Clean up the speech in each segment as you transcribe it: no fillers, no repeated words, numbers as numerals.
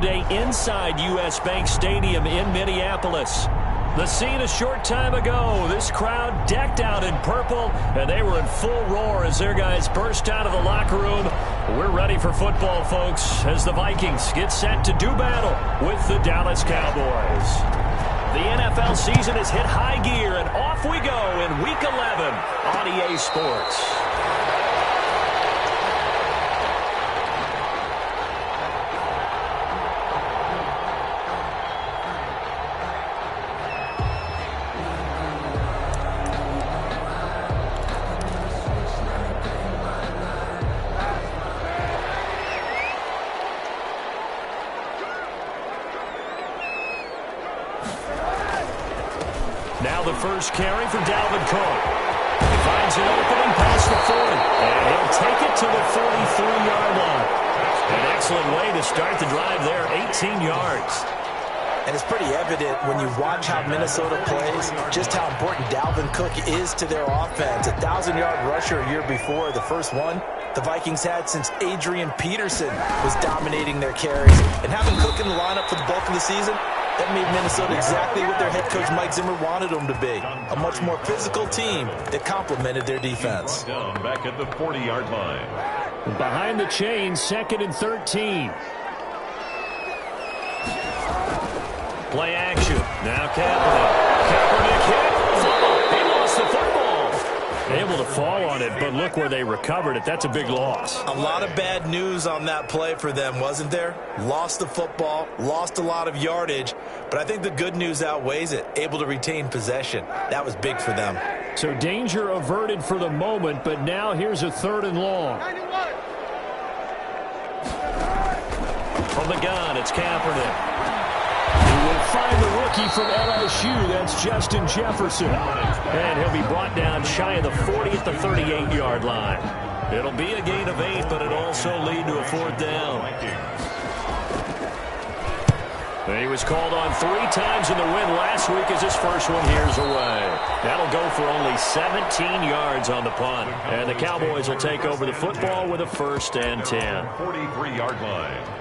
Day inside U.S. Bank Stadium in Minneapolis. The scene a short time ago, this crowd decked out in purple, and they were in full roar as their guys burst out of the locker room. We're ready for football, folks, as the Vikings get set to do battle with the Dallas Cowboys. The NFL season has hit high gear, and off we go in Week 11 on EA Sports. Now the first carry for Dalvin Cook. He finds an opening past the 40, and he'll take it to the 43-yard line. An excellent way to start the drive there, 18 yards. And it's pretty evident when you watch how Minnesota plays, just how important Dalvin Cook is to their offense. A 1,000-yard rusher a year before, the first one the Vikings had since Adrian Peterson was dominating their carries. And having Cook in the lineup for the bulk of the season, that made Minnesota exactly what their head coach Mike Zimmer wanted them to be. A much more physical team that complemented their defense. Back at the 40-yard line. Behind the chain, 2nd and 13. Play action. Now Kaepernick. Kaepernick hit. He lost the football. Able to fall on it, but look where they recovered it. That's a big loss. A lot of bad news on that play for them, wasn't there? Lost the football, lost a lot of yardage, but I think the good news outweighs it. Able to retain possession. That was big for them. So danger averted for the moment, but now here's a 3rd and long. From the gun, it's Kaepernick. He will find the rookie from LSU. That's Justin Jefferson. And he'll be brought down shy of the 40 at the 38-yard line. It'll be a gain of 8, but it'll also lead to a 4th down. He was called on 3 times in the win last week as his first one here's away. That'll go for only 17 yards on the punt. And the Cowboys will take over the football with a 1st and 10. 43-yard line.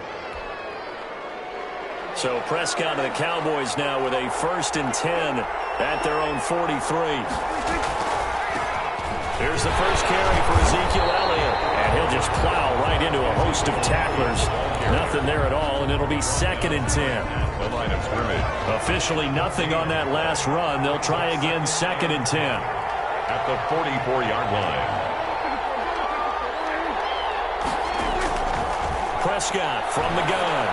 So Prescott and the Cowboys now with a 1st and 10 at their own 43. Here's the first carry for Ezekiel Elliott. And he'll just plow right into a host of tacklers. Nothing there at all, and it'll be 2nd and 10. The line of scrimmage. Officially nothing on that last run. They'll try again 2nd and 10. At the 44-yard line. Prescott from the gun.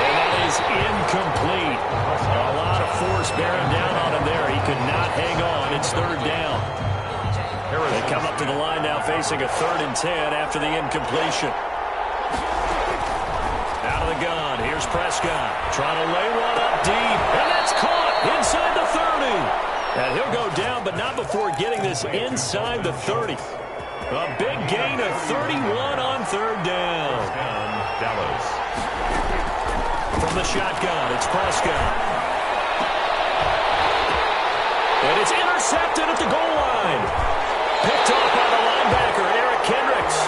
And that is incomplete. A lot of force bearing down on him there. He could not hang on. It's 3rd down. They come up to the line now facing a 3rd and 10 after the incompletion. Out of the gun. Here's Prescott. Trying to lay one up deep. And that's caught inside the 30. And he'll go down, but not before getting this inside the 30. A big gain of 31 on 3rd down. Dallas. From the shotgun, it's Prescott. And it's intercepted at the goal line. Picked off by the linebacker, Eric Kendricks.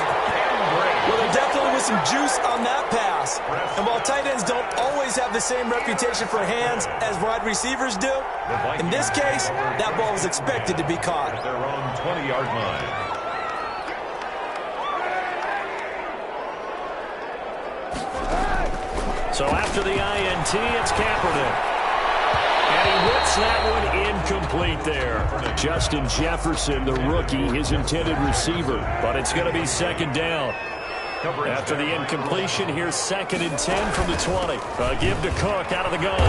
Well, there definitely was some juice on that pass. And while tight ends don't always have the same reputation for hands as wide receivers do, in this case, that ball was expected to be caught. At their own 20-yard line. So after the INT, it's Kaepernick. And he whips that one incomplete there. Justin Jefferson, the rookie, his intended receiver. But it's going to be 2nd down. After the incompletion, here's 2nd and 10 from the 20. A give to Cook out of the gun.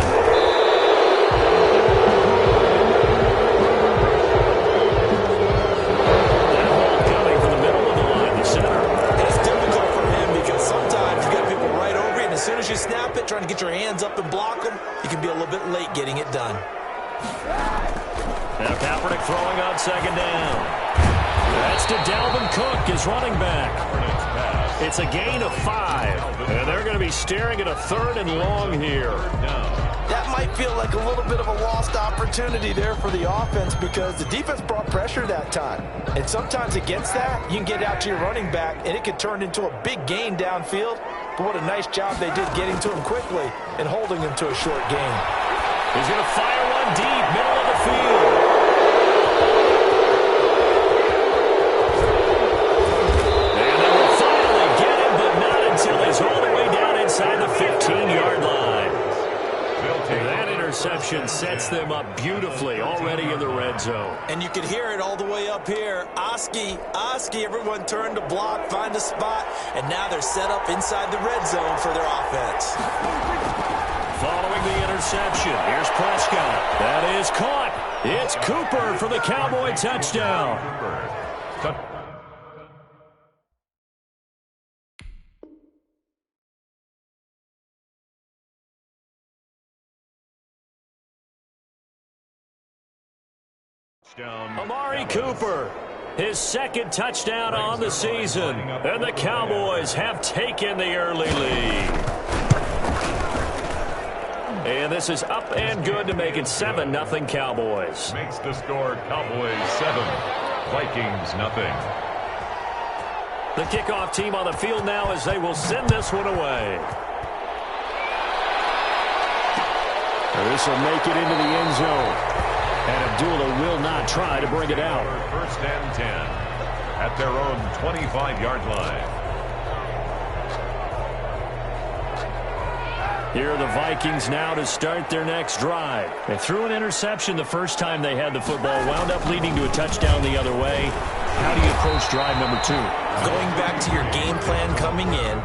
As soon as you snap it, trying to get your hands up and block them, you can be a little bit late getting it done. Now Kaepernick throwing on 2nd down. That's to Dalvin Cook, his running back. It's a gain of 5. And they're going to be staring at a 3rd and long here. That might feel like a little bit of a lost opportunity there for the offense because the defense brought pressure that time. And sometimes against that, you can get out to your running back, and it could turn into a big gain downfield. but what a nice job they did getting to him quickly and holding him to a short gain. He's going to fire one deep, middle of the field. And they will finally get him, but not until he's all the way down inside the 15-yard line. That interception sets them up beautifully already in the red zone. And you can hear it all the way up here. Oski, everyone turned to block, find a spot, and now they're set up inside the red zone for their offense. Following the interception, here's Prescott. That is caught. It's Cooper for the Cowboy touchdown. Amari Cooper, his second touchdown on the season, and the Cowboys have taken the early lead. And this is up and good to make it 7-0 Cowboys. Makes the score Cowboys 7, Vikings nothing. The kickoff team on the field now as they will send this one away. This will make it into the end zone. And Abdullah will not try to bring it out. First and 10 at their own 25-yard line. Here are the Vikings now to start their next drive. They threw an interception the first time they had the football, wound up leading to a touchdown the other way. How do you approach drive number 2? Going back to your game plan coming in,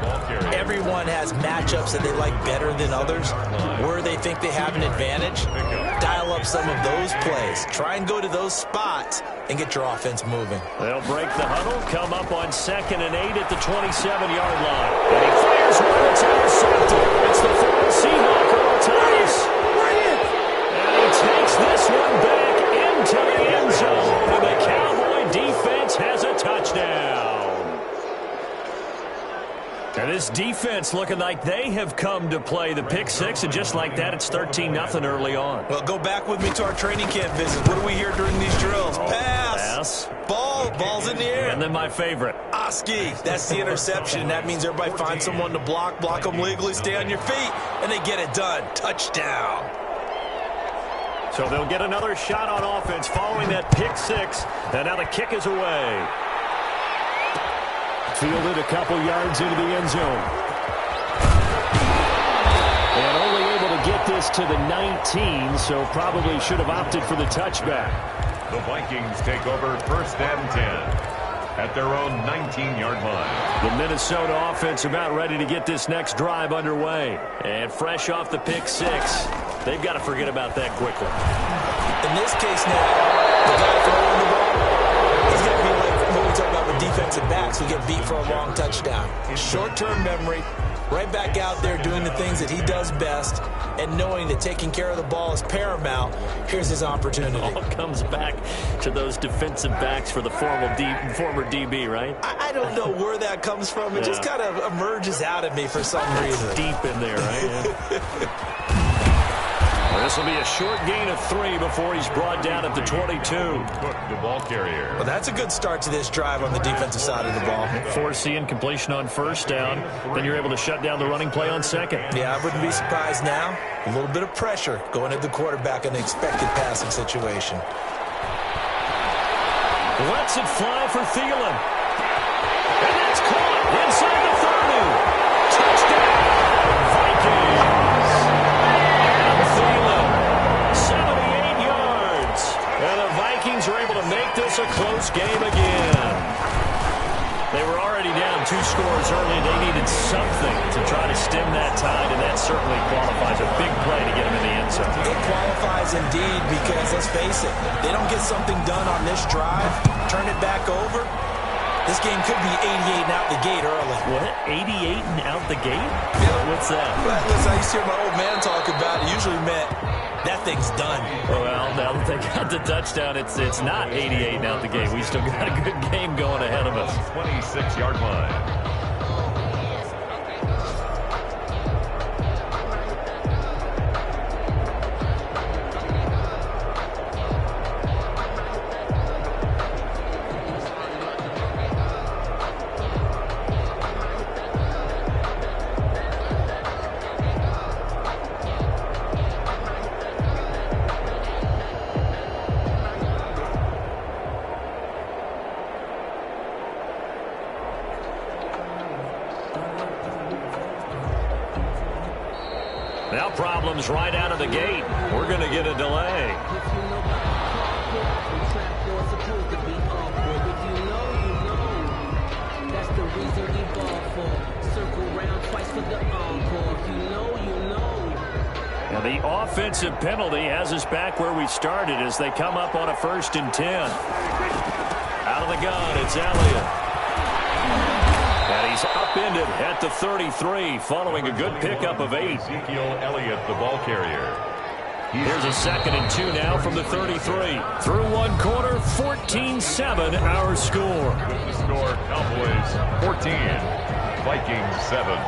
everyone has matchups that they like better than others. Where they think they have an advantage, dial up some of those plays. Try and go to those spots and get your offense moving. They'll break the huddle, come up on 2nd and 8 at the 27-yard line. And he fires one that's intercepted. It's the former Seahawk, Earl Thomas. And he takes this one back into the end zone. And the Cowboy defense has a touchdown. And this defense looking like they have come to play the pick six, and just like that, it's 13-0 early on. Well, go back with me to our training camp visit. What do we hear during these drills? Pass. Ball's in the air. And then my favorite. Oski, that's the interception. That means everybody finds someone to block them legally, stay on your feet, and they get it done. Touchdown. So they'll get another shot on offense following that pick six, and now the kick is away. Fielded a couple yards into the end zone. And only able to get this to the 19, so probably should have opted for the touchback. The Vikings take over first and 10 at their own 19-yard line. The Minnesota offense about ready to get this next drive underway. And fresh off the pick six, they've got to forget about that quickly. In this case now, the guy throwing the ball, he's going to be like what we talk about with defensive backs who get beat for a long touchdown. Short-term memory, right back out there doing the things that he does best, and knowing that taking care of the ball is paramount. Here's his opportunity. It all comes back to those defensive backs for the former DB, right? I don't know where that comes from. It just kind of emerges out of me for some reason. Deep in there, right? Yeah. This will be a short gain of 3 before he's brought down at the 22. Cook, the ball carrier. Well, that's a good start to this drive on the defensive side of the ball. Foreseeing completion on first down. Then you're able to shut down the running play on second. Yeah, I wouldn't be surprised now. A little bit of pressure going at the quarterback in the expected passing situation. Lets it fly for Thielen. And that's caught inside the 30. Touchdown, Vikings. Thielen, 78 yards. And the Vikings are able to make this a close game again. They were already down 2 scores early. They needed something to try to stem that tide, and that certainly qualifies a big play to get them in the end zone. It qualifies indeed because, let's face it, they don't get something done on this drive, turn it back over, this game could be 88 and out the gate early. What? 88 and out the gate? Yeah. What's that? Listen, I used to hear my old man talk about it. Usually meant that thing's done. Well, now that they got the touchdown, it's not 88 and out the gate. We still got a good game going ahead of us. 26-yard line. Now problems right out of the gate. We're going to get a delay. And the offensive penalty has us back where we started as they come up on a 1st and 10. Out of the gun, it's Elliott. And he's upended at the 33 following a good pickup of 8. Ezekiel Elliott, the ball carrier. Here's a 2nd and 2 now from the 33. Through one quarter, 14-7 our score. The score, Cowboys 14, Vikings 7.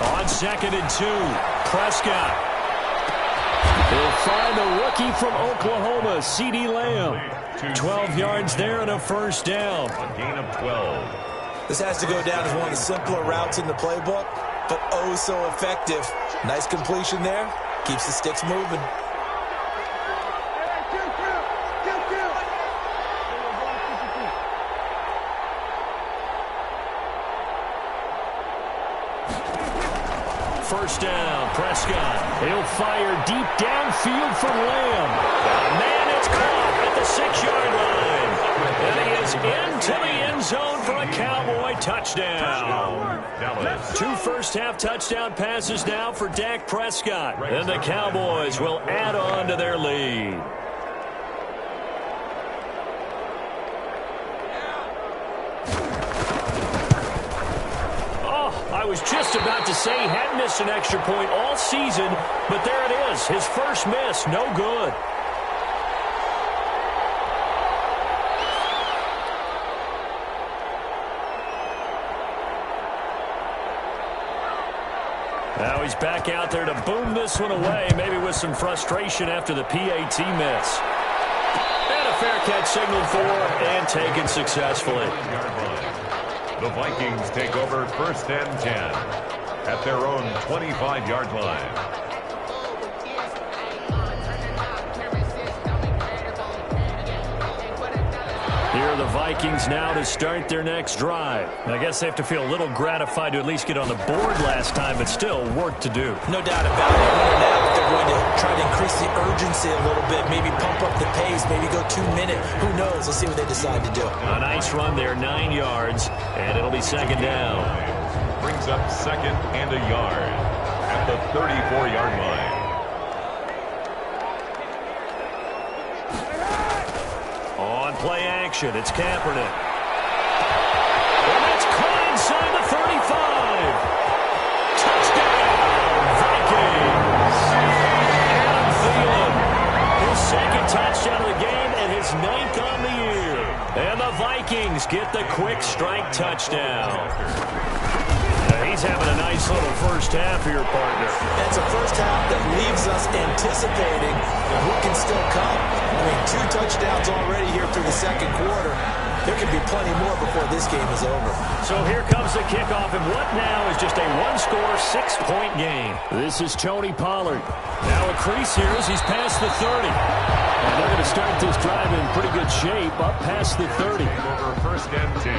On 2nd and 2, Prescott. He'll find the rookie from Oklahoma, C.D. Lamb. 12 yards there and a 1st down. A gain of 12. This has to go down as one of the simpler routes in the playbook, but oh so effective. Nice completion there. Keeps the sticks moving. First down, Prescott. He'll fire deep downfield from Lamb. Man, it's caught at the 6-yard line. And he is into the end zone for a Cowboy touchdown. 2 first-half touchdown passes now for Dak Prescott. And the Cowboys will add on to their lead. I was just about to say he hadn't missed an extra point all season, but there it is. His first miss, no good. Now he's back out there to boom this one away, maybe with some frustration after the PAT miss. And a fair catch signaled for and taken successfully. The Vikings take over 1st and 10 at their own 25-yard line. Here are the Vikings now to start their next drive. I guess they have to feel a little gratified to at least get on the board last time, but still work to do. No doubt about it. Now they're going to try to increase the urgency a little bit, maybe pump up the pace, maybe go 2-minute. Who knows? Let's see what they decide to do. A nice run there, 9 yards, and it'll be 2nd down. Brings up 2nd and a yard at the 34-yard line. On play action, it's Kaepernick. And it's caught inside the 35. Touchdown, Vikings. Adam Thielen, his 2nd touchdown of the game and his 9th on the year. And the Vikings get the quick strike touchdown. He's having a nice little first half here, partner. It's a first half that leaves us anticipating who can still come. I mean, 2 touchdowns already here through the 2nd quarter. There could be plenty more before this game is over. So here comes the kickoff, and what now is just a 1-score, 6-point game. This is Tony Pollard. Now a crease here as he's past the 30. And they're going to start this drive in pretty good shape, up past the 30. Over 1st and 10.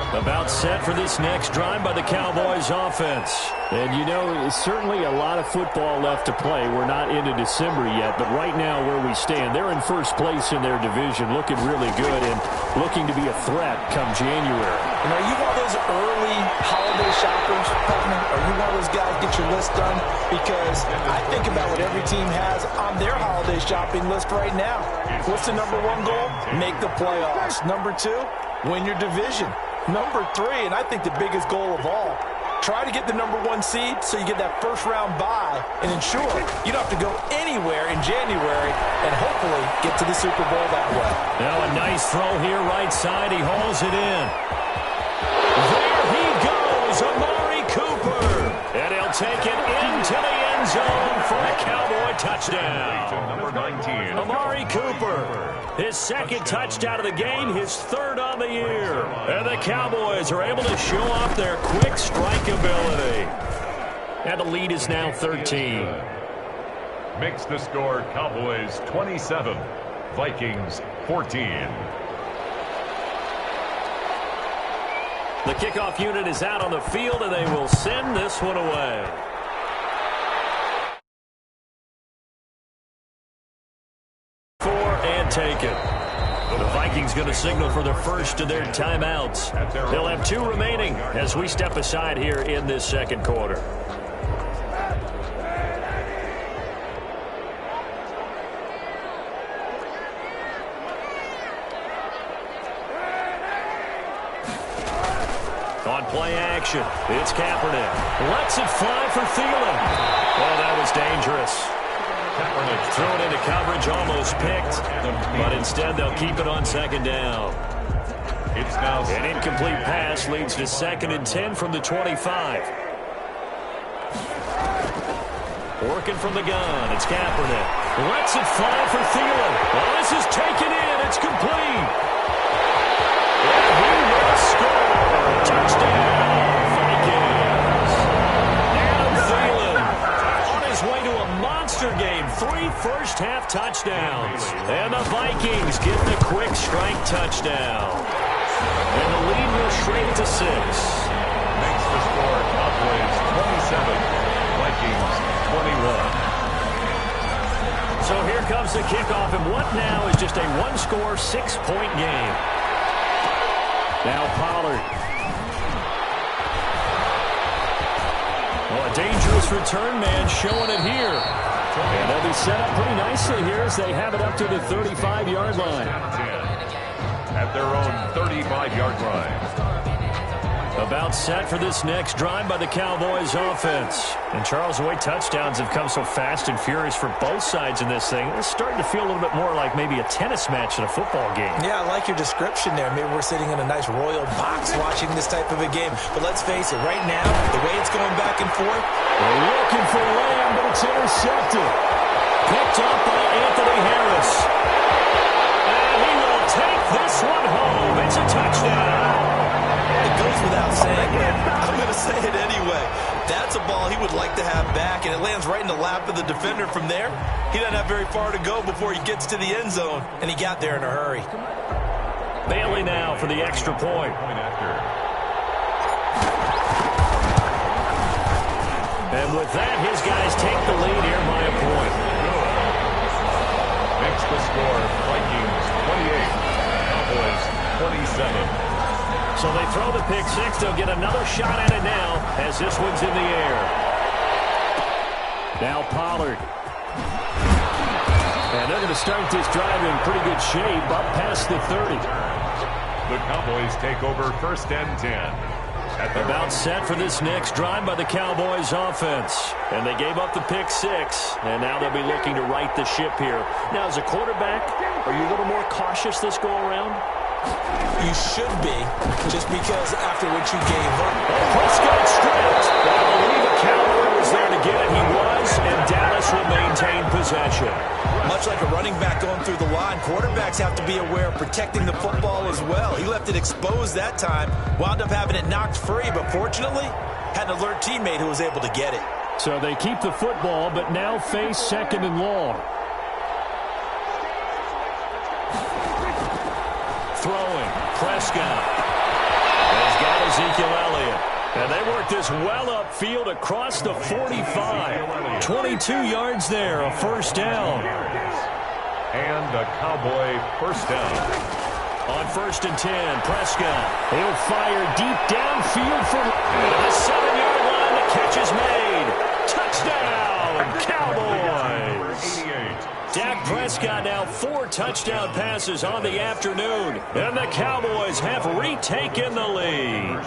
About set for this next drive by the Cowboys offense. And, you know, there's certainly a lot of football left to play. We're not into December yet, but right now where we stand, they're in first place in their division, looking really good and looking to be a threat come January. And are you one of those early holiday shoppers, partner? Are you one of those guys get your list done? Because I think about what every team has on their holiday shopping list right now. What's the #1 goal? Make the playoffs. #2, win your division. #3, and I think the biggest goal of all, try to get the #1 seed so you get that first-round bye and ensure you don't have to go anywhere in January and hopefully get to the Super Bowl that way. Now a nice throw here right side. He hauls it in. There he goes, Amari Cooper. And he'll take it into the end zone for a Cowboy touchdown. Number 19. Amari Cooper. His 2nd touchdown of the game, his 3rd on the year. And the Cowboys are able to show off their quick strike ability. And the lead is now 13. Makes the score Cowboys 27, Vikings 14. The kickoff unit is out on the field, and they will send this one away. And taken. The Vikings going to signal for the first of their timeouts. They'll have 2 remaining as we step aside here in this second quarter. On play action, it's Kaepernick. Lets it fly for Thielen. Oh, that was dangerous. Throw it into coverage, almost picked, but instead they'll keep it on second down. It's now an incomplete pass leads to 2nd and 10 from the 25. Working from the gun, it's Kaepernick. Lets it fly for Thielen. Well, this is taken in. It's complete. And he will score. Touchdown, Vikings. Adam Thielen on his way to a monster game. 3 first-half touchdowns. And the Vikings get the quick strike touchdown. And the lead will shrink to 6. Makes the score Cowboys 27, Vikings 21. So here comes the kickoff, and what now is just a 1-score, 6-point game. Now Pollard. Well, a dangerous return man showing it here. And they'll be set up pretty nicely here as they have it up to the 35-yard line. At their own 35-yard line. About set for this next drive by the Cowboys offense. And Charles, the way touchdowns have come so fast and furious for both sides in this thing, it's starting to feel a little bit more like maybe a tennis match in a football game. Yeah, I like your description there. Maybe we're sitting in a nice royal box watching this type of a game. But let's face it, right now, the way it's going back and forth. They're looking for Lamb, but it's intercepted. Picked up by Anthony Harris. And he will take this one home. It's a touchdown. It goes without saying, but I'm going to say it anyway. That's a ball he would like to have back, and it lands right in the lap of the defender from there. He doesn't have very far to go before he gets to the end zone, and he got there in a hurry. Bailey now for the extra point. And with that, his guys take the lead here by a point. Makes the score Vikings 28, Cowboys 27. So they throw the pick six. They'll get another shot at it now as this one's in the air. Now Pollard. And they're going to start this drive in pretty good shape up past the 30. The Cowboys take over 1st and 10. About set for this next drive by the Cowboys offense. And they gave up the pick six. And now they'll be looking to right the ship here. Now, as a quarterback, are you a little more cautious this go around? You should be, just because after what you gave up. Prescott stripped. I believe a Cowboy was there to get it. He was, and Dallas will maintain possession. Much like a running back going through the line, quarterbacks have to be aware of protecting the football as well. He left it exposed that time, wound up having it knocked free, but fortunately, had an alert teammate who was able to get it. So they keep the football, but now face 2nd and long. Throwing, Prescott. He's got Ezekiel Elliott. And they work this well upfield across the 45. 22 yards there, a first down. And a Cowboy first down. On 1st and 10, Prescott. He'll fire deep downfield for the 7-yard line. The catch is made. Touchdown, Cowboys. Dak Prescott now 4 touchdown passes on the afternoon. And the Cowboys have retaken the lead.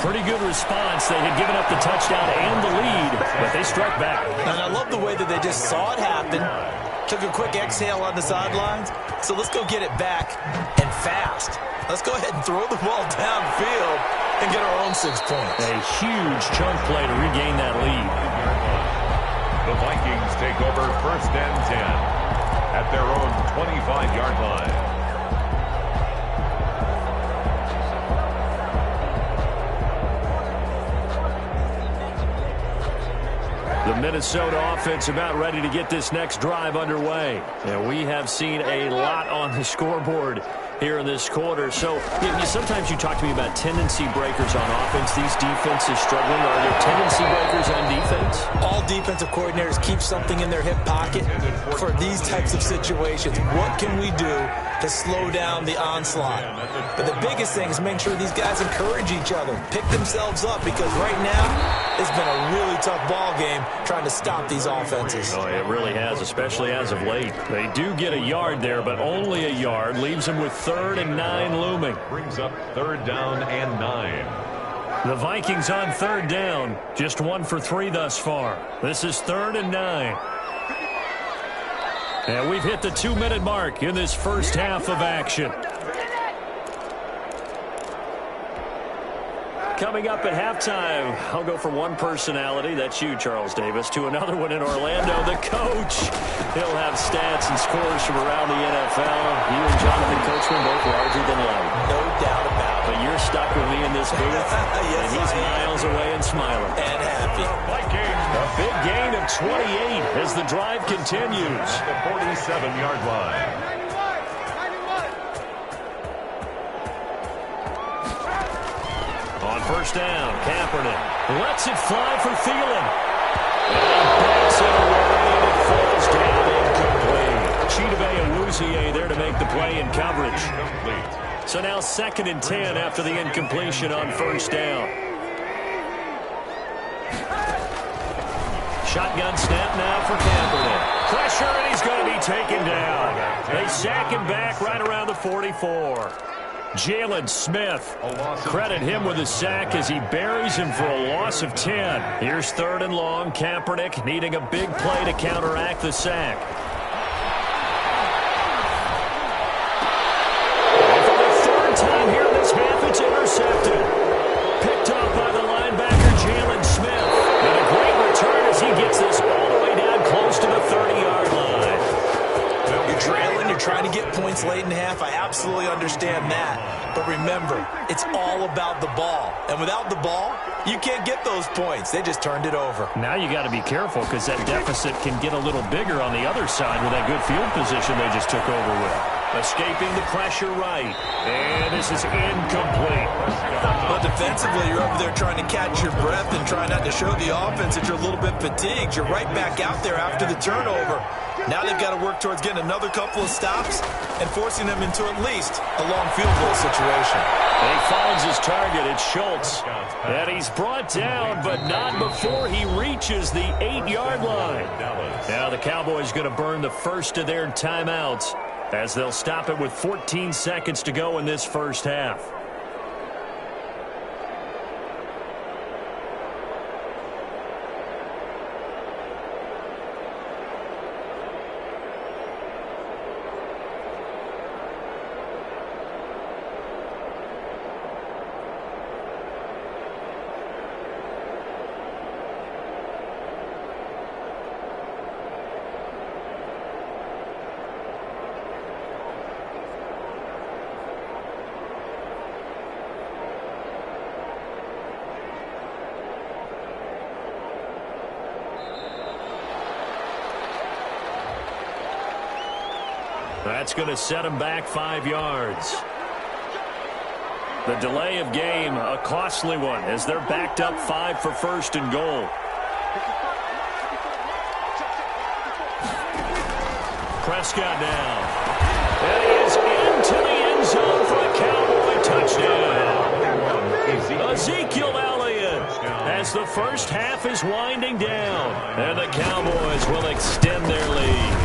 Pretty good response. They had given up the touchdown and the lead, but they struck back. And I love the way that they just saw it happen, took a quick exhale on the sidelines. So let's go get it back and fast. Let's go ahead and throw the ball downfield and get our own 6 points. A huge chunk play to regain that lead. The Vikings take over 1st and 10 at their own 25-yard line. The Minnesota offense about ready to get this next drive underway. And we have seen a lot on the scoreboard here in this quarter. So sometimes you talk to me about tendency breakers on offense. These defenses struggling. Are there tendency breakers on defense? All defensive coordinators keep something in their hip pocket for these types of situations. What can we do to slow down the onslaught? But the biggest thing is make sure these guys encourage each other, pick themselves up, because right now it's been a really tough ball game trying to stop these offenses. Oh, it really has, especially as of late. They do get a yard there, but only a yard. Leaves them with 3rd and 9 looming. Brings up 3rd down and 9. The Vikings on 3rd down. Just 1 for 3 thus far. This is 3rd and 9. And we've hit the 2-minute mark in this first half of action. Coming up at halftime, I'll go from one personality, that's you, Charles Davis, to another one in Orlando, the coach. He'll have stats and scores from around the NFL. You and Jonathan Coachman both larger than life. No doubt about it. But you're stuck with me in this booth, yes, and he's miles away and smiling. And happy. A big gain of 28 as the drive continues. The 47-yard line. On first down, Kaepernick lets it fly for Thielen. And he backs it away, and it falls down incomplete. Chidobe Awuzie there to make the play in coverage. So now 2nd and 10 after the incompletion on first down. Shotgun snap now for Kaepernick. Pressure, and he's going to be taken down. They sack him back right around the 44. Jalen Smith, credit him with a sack as he buries him for a loss of 10. Here's 3rd and long. Kaepernick needing a big play to counteract the sack. And for the 3rd time here in this half, it's intercepted. Picked up by the linebacker, Jalen Smith. And a great return as he gets this all the way down close to the 30-yard line. You're trailing, you're trying to get points late in the half. I absolutely understand that. But remember, it's all about the ball. And without the ball, you can't get those points. They just turned it over. Now you got to be careful because that deficit can get a little bigger on the other side with that good field position they just took over with. Escaping the pressure right. And this is incomplete. But defensively, you're over there trying to catch your breath and try not to show the offense that you're a little bit fatigued. You're right back out there after the turnover. Now they've got to work towards getting another couple of stops and forcing them into at least a long field goal situation. He finds his target. It's Schultz. And he's brought down, but not before he reaches the 8-yard line. Now the Cowboys going to burn the first of their timeouts as they'll stop it with 14 seconds to go in this first half. That's going to set him back 5 yards. The delay of game, a costly one, as they're backed up 5 for 1st and goal. Prescott now. And he is into the end zone for a Cowboy touchdown. Ezekiel Elliott as the first half is winding down. And the Cowboys will extend their lead.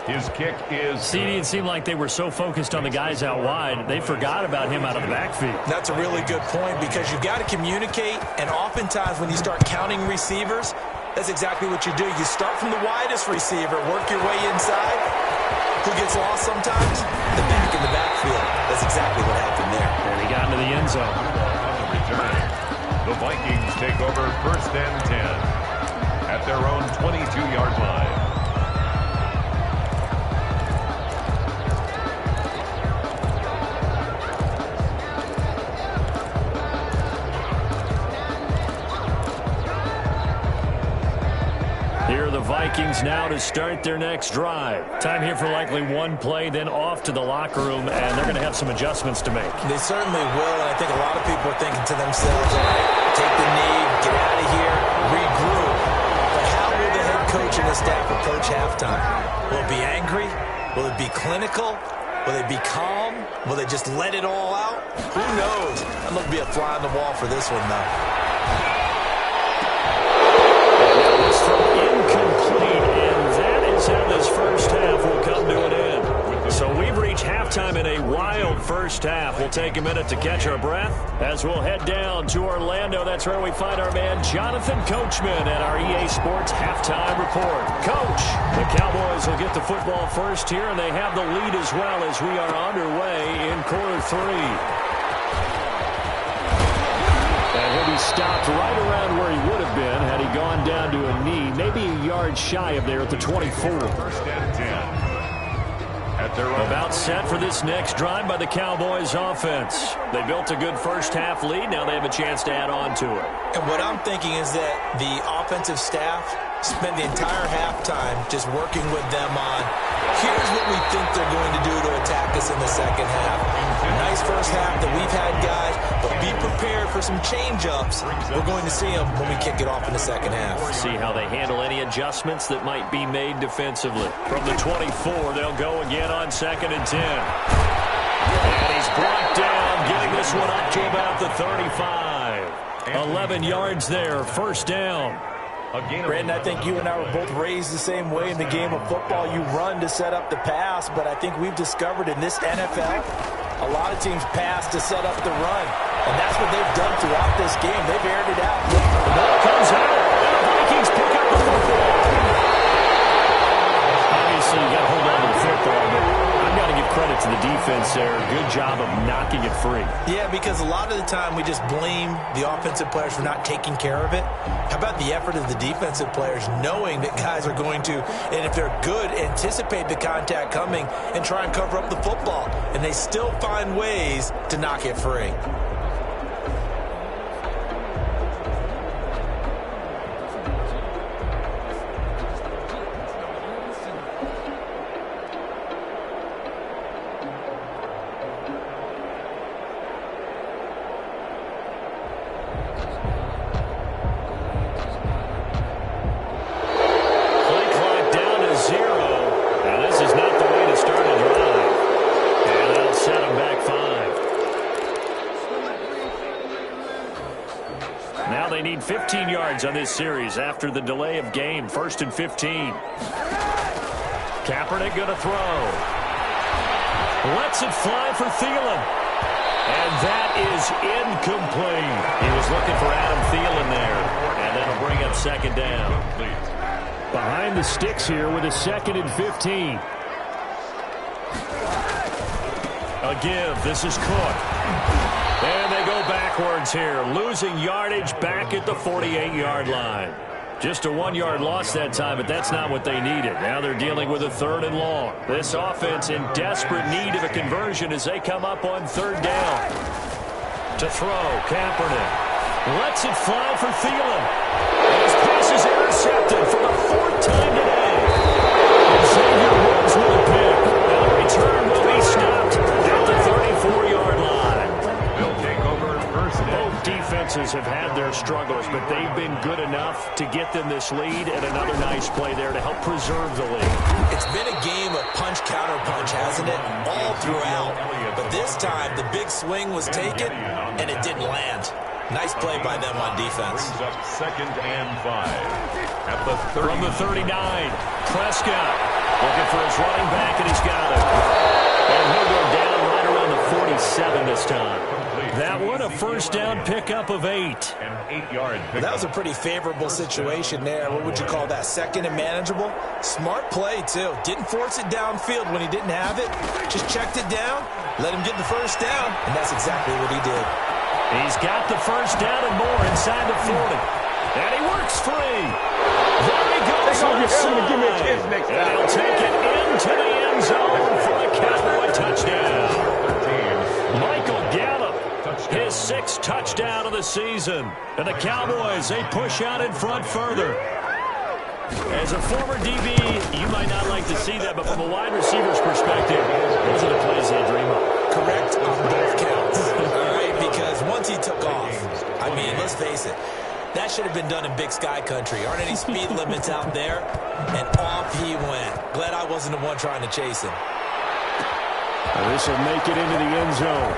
His kick is... CD, it seemed like they were so focused on the guys out wide, they forgot about him out of the backfield. That's a really good point because you've got to communicate, and oftentimes when you start counting receivers, that's exactly what you do. You start from the widest receiver, work your way inside. Who gets lost sometimes? The back in the backfield. That's exactly what happened there. And he got into the end zone. The Vikings take over 1st and 10 at their own 22-yard line. Here are the Vikings lines now to start their next drive. Time here for likely one play, then off to the locker room, and they're going to have some adjustments to make. They certainly will, and I think a lot of people are thinking to themselves, all right, take the knee, get out of here, regroup. But how will the head coach and his staff approach halftime? Will it be angry? Will it be clinical? Will they be calm? Will they just let it all out? Who knows? I'm going to be a fly on the wall for this one, though. This throw incomplete, and that is how this first half will come to an end. So we've reached halftime in a wild first half. We'll take a minute to catch our breath as we'll head down to Orlando. That's where we find our man Jonathan Coachman at our EA Sports Halftime Report. Coach, the Cowboys will get the football first here, and they have the lead as well as we are underway in quarter three. And he'll be stopped right around where he would have been had he gone down to a knee, maybe a yard shy of there at the 24. First and 10. About set for this next drive by the Cowboys offense. They built a good first half lead. Now they have a chance to add on to it. And what I'm thinking is that the offensive staff spent the entire halftime just working with them on, here's what we think they're going to do to attack us in the second half. Nice first half that we've had, guys, but be prepared for some change-ups. We're going to see them when we kick it off in the second half. See how they handle any adjustments that might be made defensively. From the 24, they'll go again on 2nd and 10. And he's brought down, getting this one up to about the 35. 11 yards there, first down. Brandon, I think you and I were both raised the same way in the game of football. You run to set up the pass, but I think we've discovered in this NFL, a lot of teams pass to set up the run. And that's what they've done throughout this game. They've aired it out. The ball comes out, and the Vikings pick up the football. Obviously, you got to hold on to the football, but I've got to give credit to the defense there. Good job of knocking it free. Yeah, because a lot of the time we just blame the offensive players for not taking care of it. How about the effort of the defensive players knowing that guys are going to, and if they're good, anticipate the contact coming and try and cover up the football. And they still find ways to knock it free. Now they need 15 yards on this series after the delay of game. 1st and 15. Kaepernick going to throw. Lets it fly for Thielen. And that is incomplete. He was looking for Adam Thielen there. And that'll bring up 2nd down. Behind the sticks here with a 2nd and 15. A give. This is Cook. And they go backwards here, losing yardage back at the 48-yard line. Just a 1-yard loss that time, but that's not what they needed. Now they're dealing with a 3rd and long. This offense in desperate need of a conversion as they come up on 3rd down. To throw, Kaepernick. Lets it fly for Thielen. And his pass is intercepted for the 4th time today. Xavier Woods with a pick. And the return will be stopped at the 34-yard line. Both defenses have had their struggles, but they've been good enough to get them this lead, and another nice play there to help preserve the lead. It's been a game of punch, counter punch, hasn't it? All throughout. But this time, the big swing was taken, and it didn't land. Nice play by them on defense. Brings up 2nd and 5. At the 30. From the 39, Prescott looking for his running back, and he's got it. And he'll go down right around the 47 this time. That one, a 1st down pickup of 8. An 8-yard pickup. That was a pretty favorable situation there. What would you call that? 2nd and manageable? Smart play, too. Didn't force it downfield when he didn't have it. Just checked it down, let him get the 1st down, and that's exactly what he did. He's got the 1st down and more inside the 40. And he works free. There he goes on the side. Give me a chance next time. And he'll take it into the end zone for a Cowboy touchdown. Michael Gallup, his 6th touchdown of the season. And the Cowboys, they push out in front further. As a former DB, you might not like to see that, but from a wide receiver's perspective, those are the plays they dream of. Correct on both counts. All right, because once he took off, I mean, let's face it, that should have been done in Big Sky country. Aren't any speed limits out there? And off he went. Glad I wasn't the one trying to chase him. This will make it into the end zone.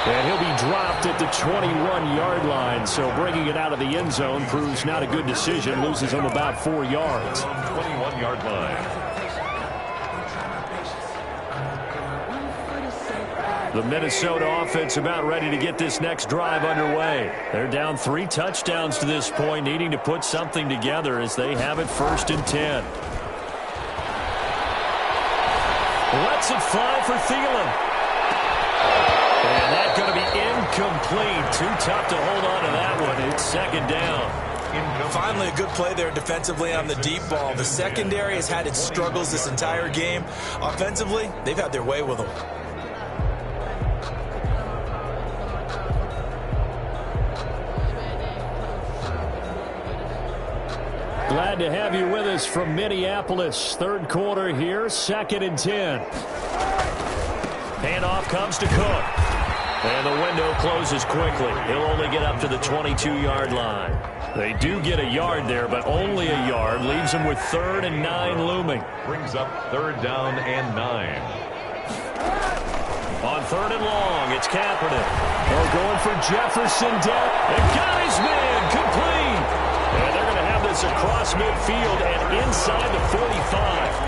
And he'll be dropped at the 21-yard line. So bringing it out of the end zone proves not a good decision. Loses him about 4 yards. 21-yard line. The Minnesota offense about ready to get this next drive underway. They're down 3 touchdowns to this point, needing to put something together as they have it 1st and 10. Lets it fly for Thielen. And that's going to be incomplete. Too tough to hold on to that one. It's 2nd down. Finally, a good play there defensively on the deep ball. The secondary has had its struggles this entire game. Offensively, they've had their way with them. Glad to have you with us from Minneapolis. 3rd quarter here, 2nd and 10. Handoff comes to Cook. And the window closes quickly. He'll only get up to the 22-yard line. They do get a yard there, but only a yard. Leaves them with 3rd and 9 looming. Brings up 3rd down and 9. On 3rd and long, it's Kaepernick. They're going for Jefferson down. And got his man complete. And they're going to have this across midfield and inside the 45.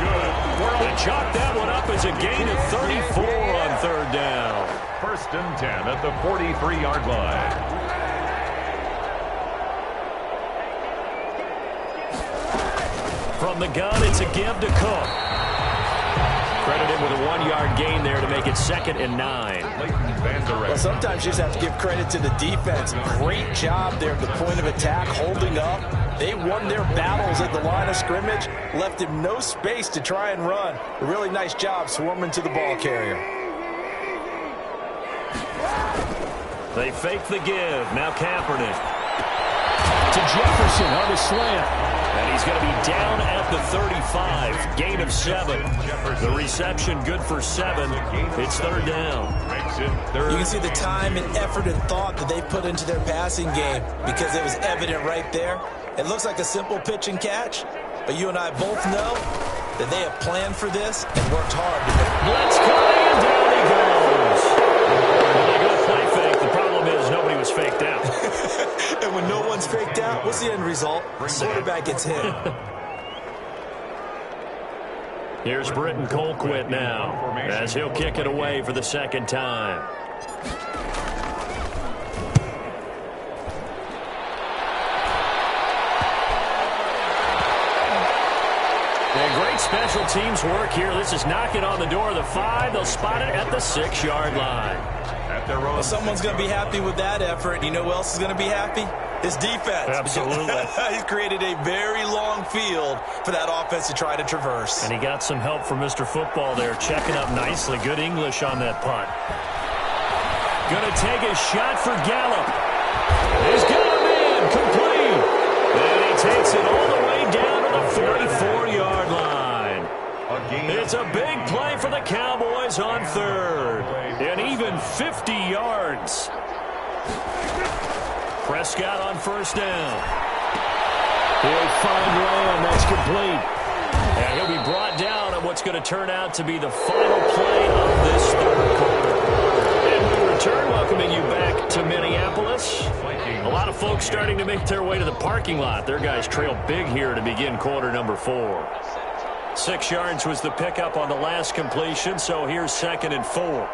Good. They chalk that one up as a gain of 34 on 3rd down. 1st and 10 at the 43-yard line. From the gun, it's a give to Cook. Credited with a 1-yard gain there to make it 2nd and 9. Well, sometimes you just have to give credit to the defense. Great job there at the point of attack, holding up. They won their battles at the line of scrimmage, left him no space to try and run. A really nice job swarming to the ball carrier. They fake the give. Now Kaepernick. To Jefferson on the slant. And he's going to be down at the 35. Gain of 7. The reception good for 7. It's 3rd down. You can see the time and effort and thought that they put into their passing game because it was evident right there. It looks like a simple pitch and catch, but you and I both know that they have planned for this and worked hard to make it. Blitz coming, and down he goes. When they go play fake, the problem is nobody was faked out. And when no one's faked out, what's the end result? The quarterback gets hit. Here's Britton Colquitt now as he'll kick it away for the 2nd time. And great special teams work here. This is knocking on the door of the 5. They'll spot it at the 6-yard line. Well, someone's going to be happy with that effort. You know who else is going to be happy? His defense. Absolutely. He's created a very long field for that offense to try to traverse. And he got some help from Mr. Football there, checking up nicely. Good English on that punt. Going to take a shot for Gallup. He's got him in, complete. And he takes it all the way down to the 44-yard line. It's a big play for the Cowboys on 3rd. And even 50 yards. Prescott on 1st down. He'll find Lamb. That's complete. And he'll be brought down on what's going to turn out to be the final play of this 3rd quarter. And we return, welcoming you back to Minneapolis. A lot of folks starting to make their way to the parking lot. Their guys trail big here to begin quarter number 4. 6 yards was the pickup on the last completion, so here's 2nd and 4.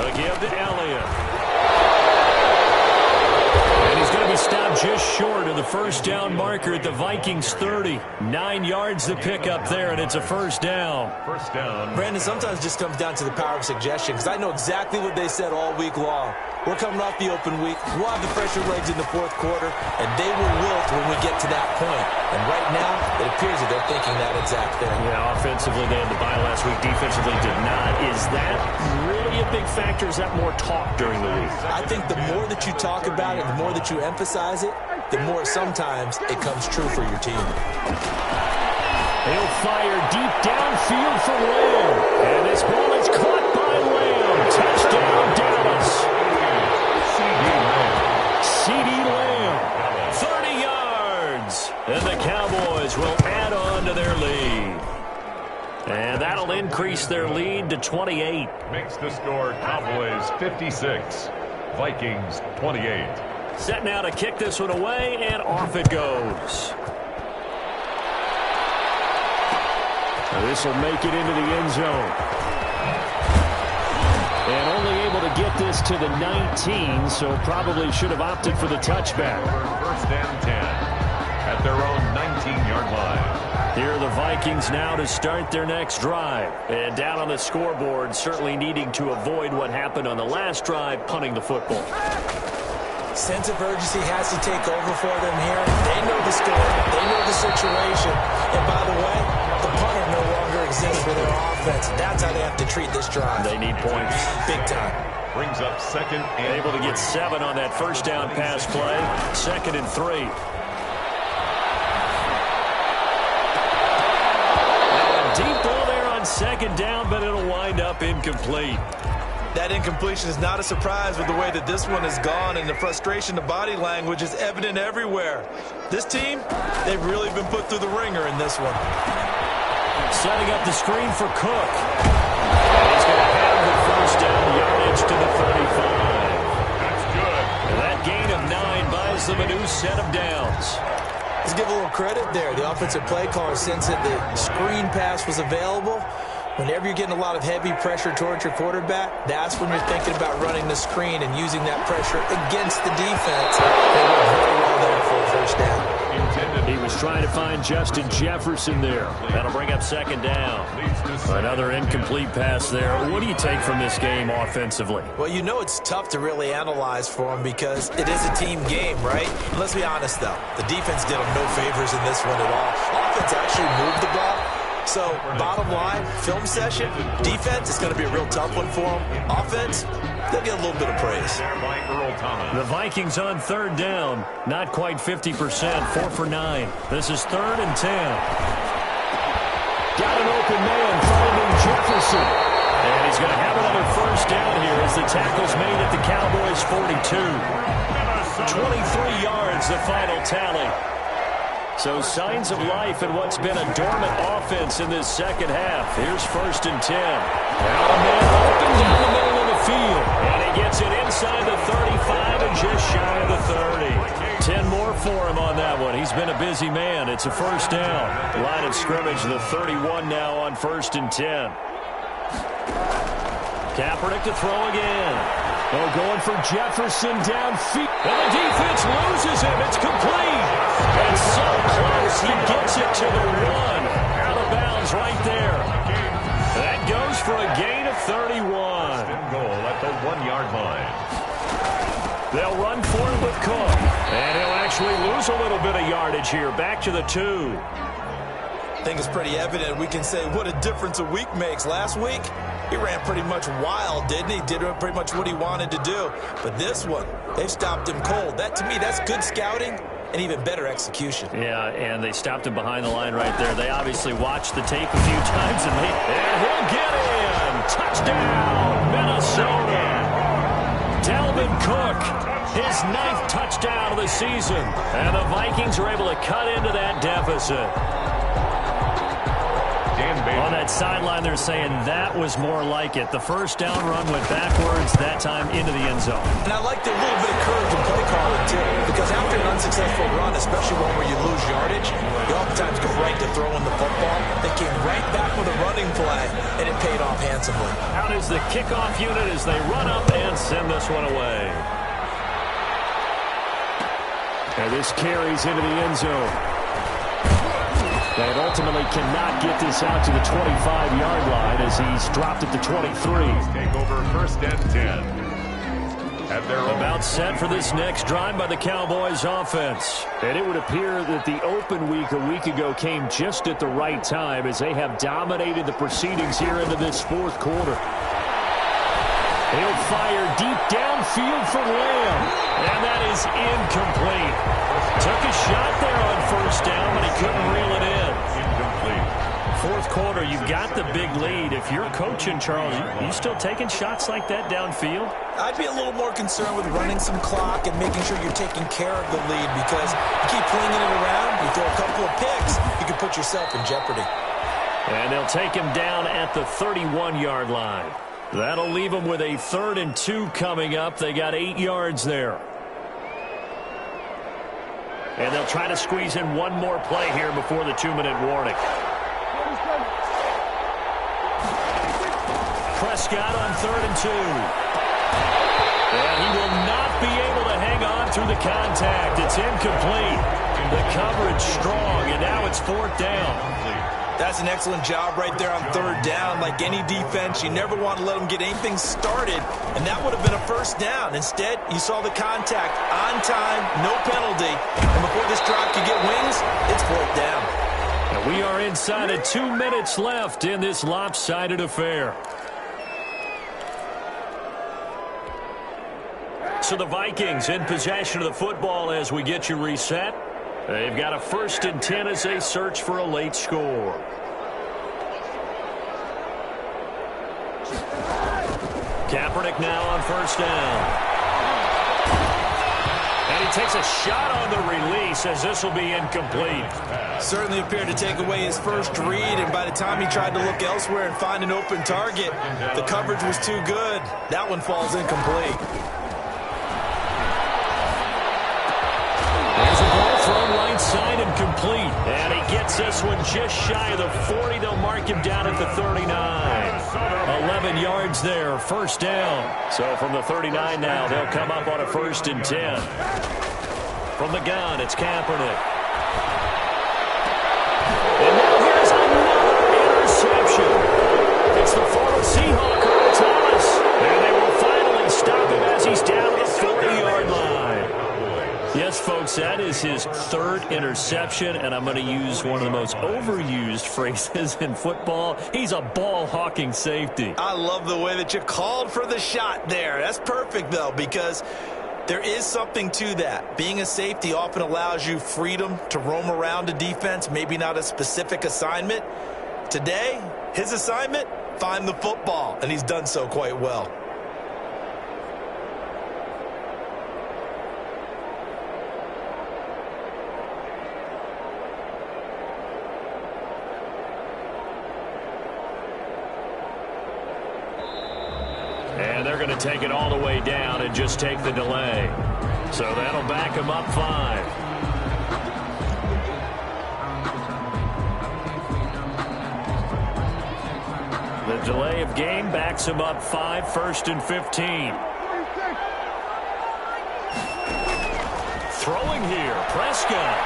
A give to Elliott. And he's going to be stopped just short of the 1st down marker at the Vikings 30. 9 yards the pickup there, and it's a 1st down. 1st down. Brandon, sometimes it just comes down to the power of suggestion, because I know exactly what they said all week long. We're coming off the open week. We'll have the fresher legs in the 4th quarter, and they will wilt when we get to that point. And right now, it appears that they're thinking that exact thing. Yeah, offensively, they had the bye last week. Defensively, did not. Is that really a big factor? Is that more talk during the week? I think the more that you talk about it, the more that you emphasize it, the more sometimes it comes true for your team. He'll fire deep downfield for Lamb. And this ball is caught by Lamb. Touchdown, Dallas. C.D. Lamb. 30 yards. And the Cowboys will add on to their lead. And that'll increase their lead to 28. Makes the score Cowboys 56, Vikings 28. Set now to kick this one away, and off it goes. This will make it into the end zone. And only able to get this to the 19, so probably should have opted for the touchback. First and 10 at their own 19-yard line. Here are the Vikings now to start their next drive. And down on the scoreboard, certainly needing to avoid what happened on the last drive, punting the football. Sense of urgency has to take over for them here. They know the score. They know the situation. And by the way, the punter no longer exists for their offense. That's how they have to treat this drive. They need points. Big time. Brings up second and able to get 7 on that first down pass play. 2nd and 3. Deep ball there on 2nd down, but it'll wind up incomplete. That incompletion is not a surprise with the way that this one has gone, and the frustration, the body language is evident everywhere. This team, they've really been put through the ringer in this one. Setting up the screen for Cook. And he's going to have the first down yardage to the 35. that's good. And that gain of 9 buys them a new set of downs. Let's give a little credit there. The offensive play caller sensed that the screen pass was available. Whenever you're getting a lot of heavy pressure towards your quarterback, that's when you're thinking about running the screen and using that pressure against the defense. They went very well there for a first down. He was trying to find Justin Jefferson there. That'll bring up 2nd down. Another incomplete pass there. What do you take from this game offensively? Well, you know it's tough to really analyze for them because it is a team game, right? Let's be honest, though. The defense did them no favors in this one at all. Offense actually moved the ball. So, bottom line, film session, defense is going to be a real tough one for them. Offense, they'll get a little bit of praise. The Vikings on 3rd down. Not quite 50%, 4 for 9. This is 3rd and 10. Got an open man, finding Jefferson. And he's going to have another first down here as the tackle's made at the Cowboys' 42. 23 yards, the final tally. So signs of life in what's been a dormant offense in this second half. Here's 1st and 10. Now a man open down the middle of the field. And he gets it inside the 35 and just shy of the 30. 10 more for him on that one. He's been a busy man. It's a first down. Line of scrimmage, the 31 now on 1st and 10. Kaepernick to throw again. Oh, going for Jefferson downfield. And the defense loses him. It's complete. And so close. He gets it to the 1. Out of bounds right there. That goes for a gain of 31. Goal at the 1-yard line. They'll run for it with Cook. And he'll actually lose a little bit of yardage here. Back to the 2. I think it's pretty evident. We can say what a difference a week makes. Last week, he ran pretty much wild, didn't he? Did pretty much what he wanted to do. But this one, they've stopped him cold. That, to me, that's good scouting and even better execution. Yeah, and they stopped him behind the line right there. They obviously watched the tape a few times, and he'll get in. Touchdown, Minnesota. Dalvin Cook, his 9th touchdown of the season. And the Vikings are able to cut into that deficit. On that sideline, they're saying that was more like it. The first down run went backwards, that time into the end zone. And I like the little bit of courage in play calling, too, because after an unsuccessful run, especially one where you lose yardage, they oftentimes go right to throwing the football. They came right back with a running play, and it paid off handsomely. Out is the kickoff unit as they run up and send this one away. And this carries into the end zone. They ultimately cannot get this out to the 25-yard line as he's dropped at the 23. Take over 1st and 10. At their About set for this next drive by the Cowboys offense. And it would appear that the open week a week ago came just at the right time as they have dominated the proceedings here into this 4th quarter. He'll fire deep downfield for Lamb. And that is incomplete. Took a shot there on first down, but he couldn't reel it in. Incomplete. Fourth quarter, you've got the big lead. If you're coaching, Charles, you still taking shots like that downfield? I'd be a little more concerned with running some clock and making sure you're taking care of the lead, because you keep flinging it around, you throw a couple of picks, you can put yourself in jeopardy. And they'll take him down at the 31-yard line. That'll leave them with a 3rd and 2 coming up. They got 8 yards there. And they'll try to squeeze in one more play here before the 2-minute warning. Prescott on 3rd and 2. And he will not be able to hang on through the contact. It's incomplete. The coverage strong, and now it's 4th down. That's an excellent job right there on 3rd down. Like any defense, you never want to let them get anything started, and that would have been a first down. Instead, you saw the contact on time, no penalty, and before this drive could get wings, it's 4th down. And we are inside of 2 minutes left in this lopsided affair. So the Vikings in possession of the football as we get you reset. They've got a 1st and 10 as they search for a late score. Kaepernick now on 1st down. And he takes a shot on the release as this will be incomplete. Certainly appeared to take away his first read, and by the time he tried to look elsewhere and find an open target, the coverage was too good. That one falls incomplete. There's a ball thrown right side and complete. And he gets this one just shy of the 40. They'll mark him down at the 39. 11 yards there, 1st down. So from the 39 now, they'll come up on a 1st and 10. From the gun, it's Kaepernick. And now here's another interception. It's the former Seahawk, Earl Thomas. And they will finally stop him as he's down at the 40-yard line. Yes, folks, that is his 3rd interception, and I'm going to use one of the most overused phrases in football. He's a ball-hawking safety. I love the way that you called for the shot there. That's perfect, though, because there is something to that. Being a safety often allows you freedom to roam around a defense, maybe not a specific assignment. Today, his assignment, find the football, and he's done so quite well. And they're going to take it all the way down and just take the delay. So that'll back them up 5. The delay of game backs them up 5, 1st and 15. Throwing here, Prescott.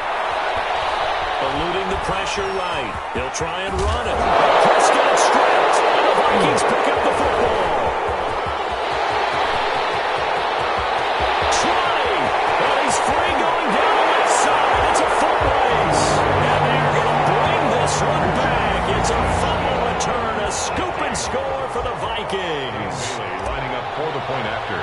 Eluding the pressure right. He'll try and run it. Prescott stripped, and the Vikings pick up the football. Free going down the left side. It's a foot race. And they're going to bring this one back. It's a fumble return, a scoop and score for the Vikings. Lining up for the point after.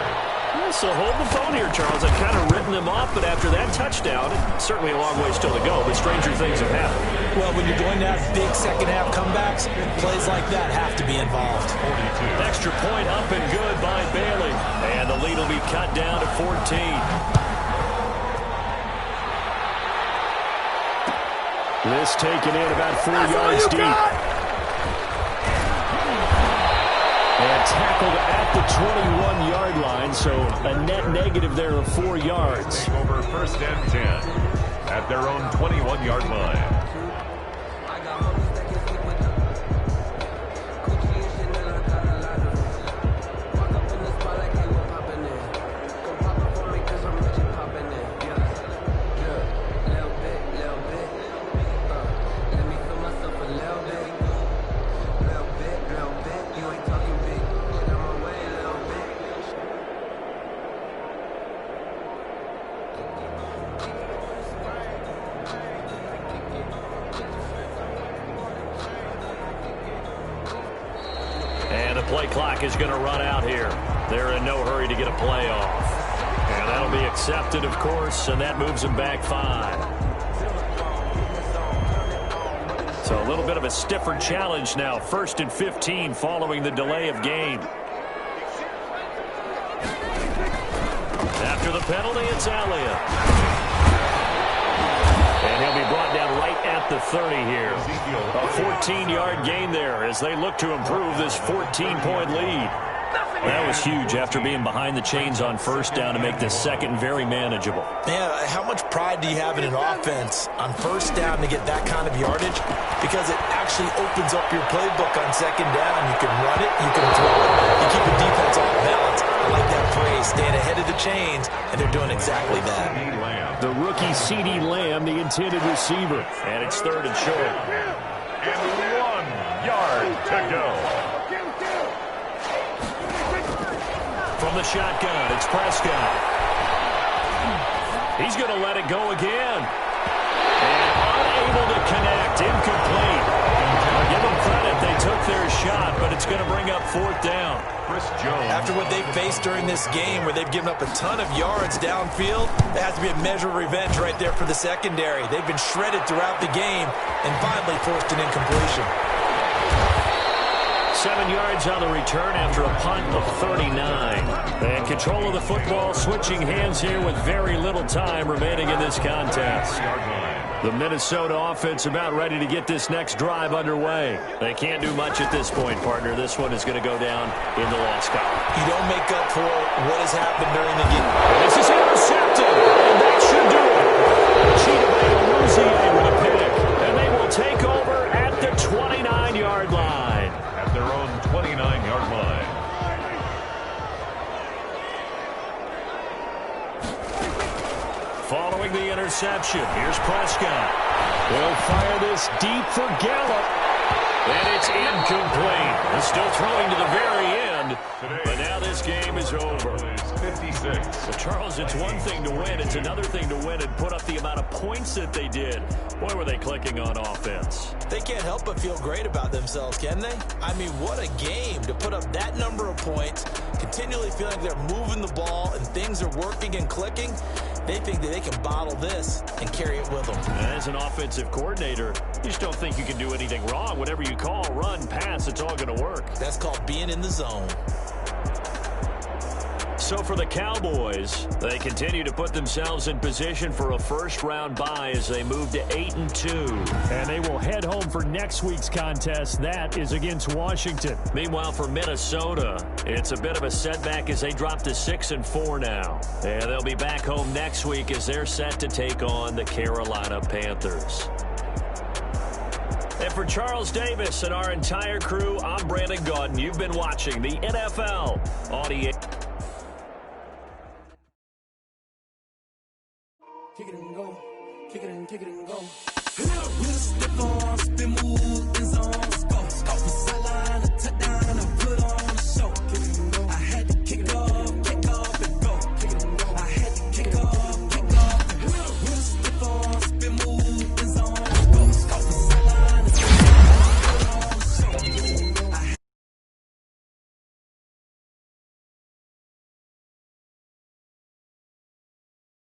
So hold the phone here, Charles. I've kind of written them off, but after that touchdown, certainly a long way still to go, but stranger things have happened. Well, when you're going to have big second-half comebacks, plays like that have to be involved. 42. Extra point up and good by Bailey. And the lead will be cut down to 14. This taken in about 4 yards deep. And tackled at the 21-yard line, so a net negative there of 4 yards. Over 1st and 10 at their own 21-yard line. Play clock is going to run out here. They're in no hurry to get a play off. And that'll be accepted, of course, and that moves them back 5. So a little bit of a stiffer challenge now. 1st and 15 following the delay of game. After the penalty, it's Elliott. And he'll be brought down right at the 30 here. A 14-yard gain there as they look to improve this 14-point lead. That was huge after being behind the chains on 1st down to make this 2nd very manageable. Yeah, how much pride do you have in an offense on 1st down to get that kind of yardage? Because it actually opens up your playbook on 2nd down. You can run it, you can throw it, you keep the defense off balance. I like that phrase, staying ahead of the chains, and they're doing exactly that. The rookie CeeDee Lamb, the intended receiver. And it's 3rd and short. And 1 yard to go. From the shotgun, it's Prescott. He's going to let it go again. And unable to connect, incomplete. I'll give them credit, they took their shot, but it's going to bring up 4th down. Chris Jones. After what they've faced during this game where they've given up a ton of yards downfield, there has to be a measure of revenge right there for the secondary. They've been shredded throughout the game and finally forced an incompletion. 7 yards on the return after a punt of 39. And control of the football switching hands here with very little time remaining in this contest. The Minnesota offense about ready to get this next drive underway. They can't do much at this point, partner. This one is going to go down in the loss column. You don't make up for what has happened during the game. This is intercepted, and that should do it. Cheetah with a pick, and they will take over at the 29-yard line. At their own 29-yard line. Following the interception, here's Prescott. They'll fire this deep for Gallup. And it's incomplete. They're still throwing to the very end. But now this game is over. 56. Well, Charles, it's one thing to win. It's another thing to win and put up the amount of points that they did. Boy, were they clicking on offense. They can't help but feel great about themselves, can they? I mean, what a game to put up that number of points, continually feeling like they're moving the ball and things are working and clicking. They think that they can bottle this and carry it with them. As an offensive coordinator, you just don't think you can do anything wrong. Whatever you call, run, pass, it's all going to work. That's called being in the zone. So for the Cowboys, they continue to put themselves in position for a first-round bye as they move to 8-2. And they will head home for next week's contest. That is against Washington. Meanwhile, for Minnesota, it's a bit of a setback as they drop to 6-4 now. And they'll be back home next week as they're set to take on the Carolina Panthers. And for Charles Davis and our entire crew, I'm Brandon Gaudin. You've been watching the NFL on EA. Kick it and go. Kick it and go. We'll step on, spin, move, and zone, scope. Off the sideline, a touchdown, and a good